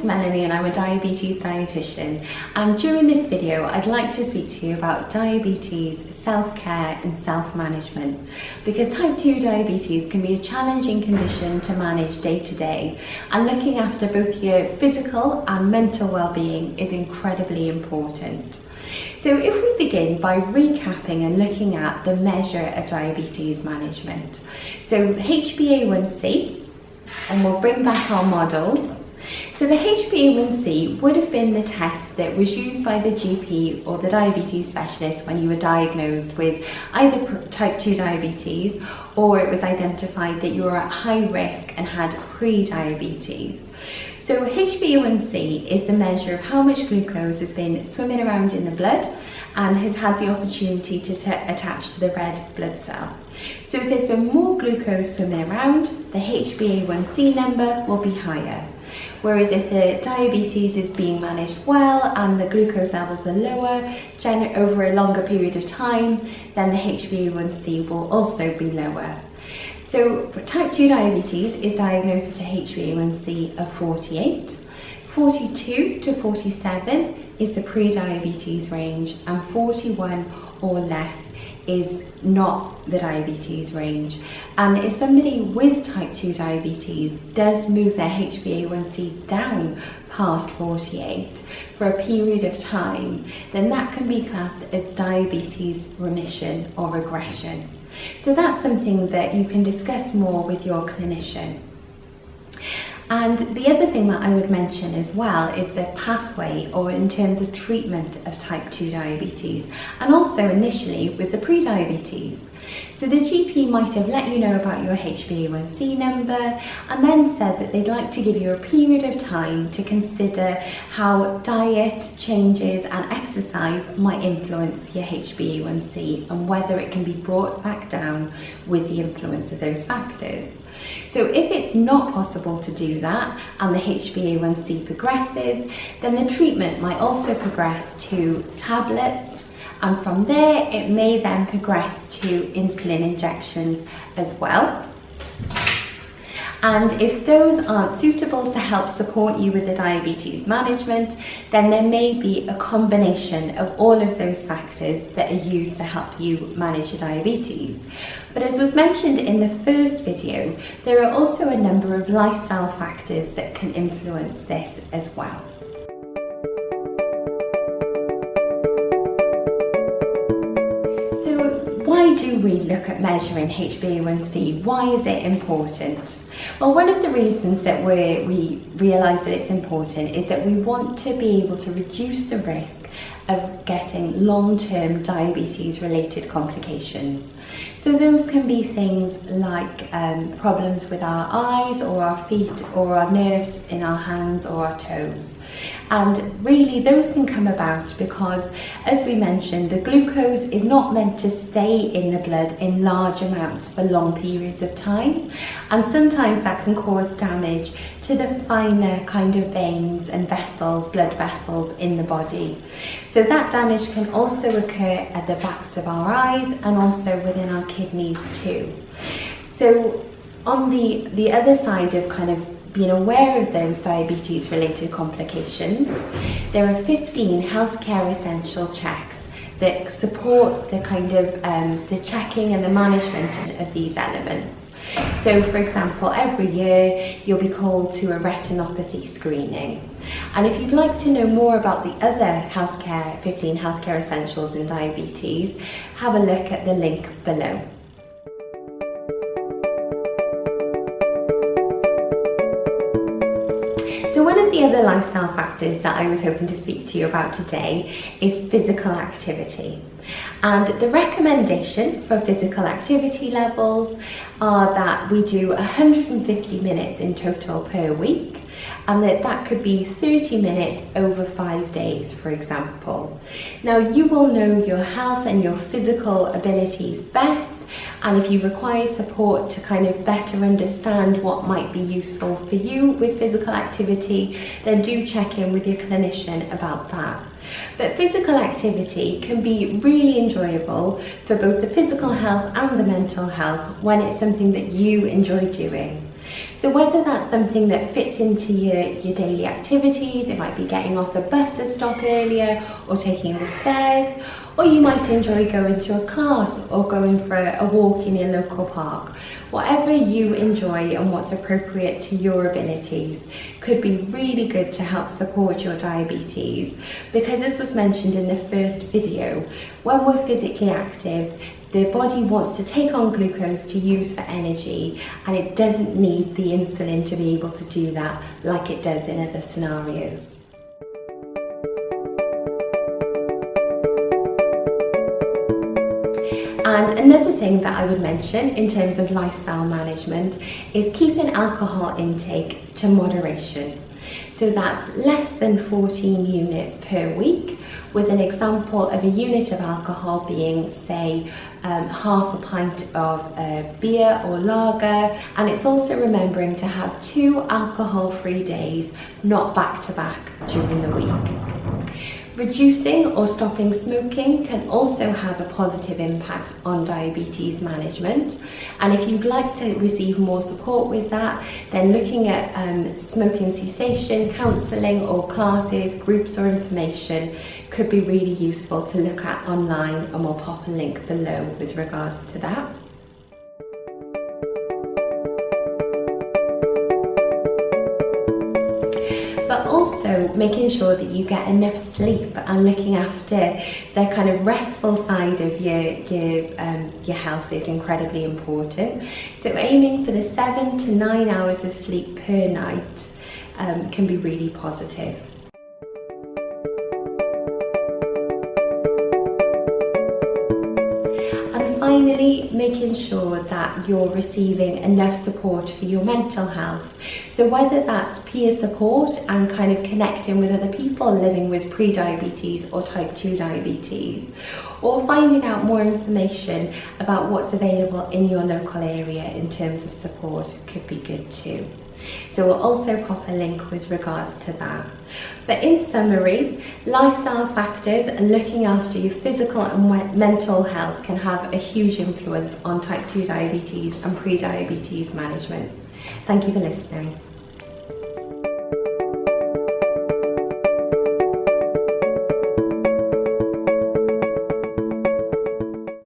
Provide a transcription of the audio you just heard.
Melanie and I'm a diabetes dietitian, and during this video I'd like to speak to you about diabetes, self-care and self-management, because type 2 diabetes can be a challenging condition to manage day to day, and looking after both your physical and mental well-being is incredibly important. So if we begin by recapping and looking at the measure of diabetes management. So HbA1c, and we'll bring back our models. So the HbA1c would have been the test that was used by the GP or the diabetes specialist when you were diagnosed with either type 2 diabetes, or it was identified that you were at high risk and had pre-diabetes. So HbA1c is the measure of how much glucose has been swimming around in the blood and has had the opportunity to attach to the red blood cell. So if there's been more glucose swimming around, the HbA1c number will be higher. Whereas if the diabetes is being managed well and the glucose levels are lower over a longer period of time, then the HbA1c will also be lower. So type 2 diabetes is diagnosed at a HbA1c of 48. 42 to 47 is the pre-diabetes range, and 41 or less is not the diabetes range. And if somebody with type 2 diabetes does move their HbA1c down past 48 for a period of time, then that can be classed as diabetes remission or regression. So that's something that you can discuss more with your clinician. And the other thing that I would mention as well is the pathway, or in terms of treatment of type 2 diabetes, and also initially with the pre-diabetes. So the GP might have let you know about your HbA1c number and then said that they'd like to give you a period of time to consider how diet changes and exercise might influence your HbA1c and whether it can be brought back down with the influence of those factors. So if it's not possible to do that and the HbA1c progresses, then the treatment might also progress to tablets, and from there it may then progress to insulin injections as well. And if those aren't suitable to help support you with the diabetes management, then there may be a combination of all of those factors that are used to help you manage your diabetes. But as was mentioned in the first video, there are also a number of lifestyle factors that can influence this as well. Why do we look at measuring HbA1c? Why is it important? Well, one of the reasons that we realise that it's important is that we want to be able to reduce the risk of getting long-term diabetes-related complications. So those can be things like problems with our eyes or our feet or our nerves in our hands or our toes. And really those can come about because, as we mentioned, the glucose is not meant to stay in the blood in large amounts for long periods of time, and sometimes that can cause damage to the finer kind of veins and vessels, blood vessels in the body. So that damage can also occur at the backs of our eyes and also within our kidneys too. So on the other side of kind of being aware of those diabetes related complications, there are 15 healthcare essential checks that support the kind of the checking and the management of these elements. So for example, every year you'll be called to a retinopathy screening. And if you'd like to know more about the other 15 healthcare essentials in diabetes, have a look at the link below. So one of the other lifestyle factors that I was hoping to speak to you about today is physical activity. And the recommendation for physical activity levels are that we do 150 minutes in total per week, and that could be 30 minutes over 5 days, for example. Now, you will know your health and your physical abilities best, and if you require support to kind of better understand what might be useful for you with physical activity, then do check in with your clinician about that. But physical activity can be really enjoyable for both the physical health and the mental health when it's something that you enjoy doing. So whether that's something that fits into your daily activities, it might be getting off the bus a stop earlier or taking the stairs, or you might enjoy going to a class or going for a walk in your local park. Whatever you enjoy and what's appropriate to your abilities could be really good to help support your diabetes, because as was mentioned in the first video, when we're physically active, the body wants to take on glucose to use for energy, and it doesn't need the insulin to be able to do that like it does in other scenarios. And another thing that I would mention in terms of lifestyle management is keeping alcohol intake to moderation. So that's less than 14 units per week, with an example of a unit of alcohol being, say, half a pint of beer or lager. And it's also remembering to have 2 alcohol-free days, not back-to-back during the week. Reducing or stopping smoking can also have a positive impact on diabetes management, and if you'd like to receive more support with that, then looking at smoking cessation counselling or classes, groups or information could be really useful to look at online, and we'll pop a link below with regards to that. But also making sure that you get enough sleep and looking after the kind of restful side of your health is incredibly important. So aiming for the 7 to 9 hours of sleep per night can be really positive. Finally, making sure that you're receiving enough support for your mental health. So whether that's peer support and kind of connecting with other people living with pre-diabetes or type 2 diabetes, or finding out more information about what's available in your local area in terms of support could be good too. So we'll also pop a link with regards to that. But in summary, lifestyle factors and looking after your physical and mental health can have a huge influence on type 2 diabetes and pre-diabetes management. Thank you for listening.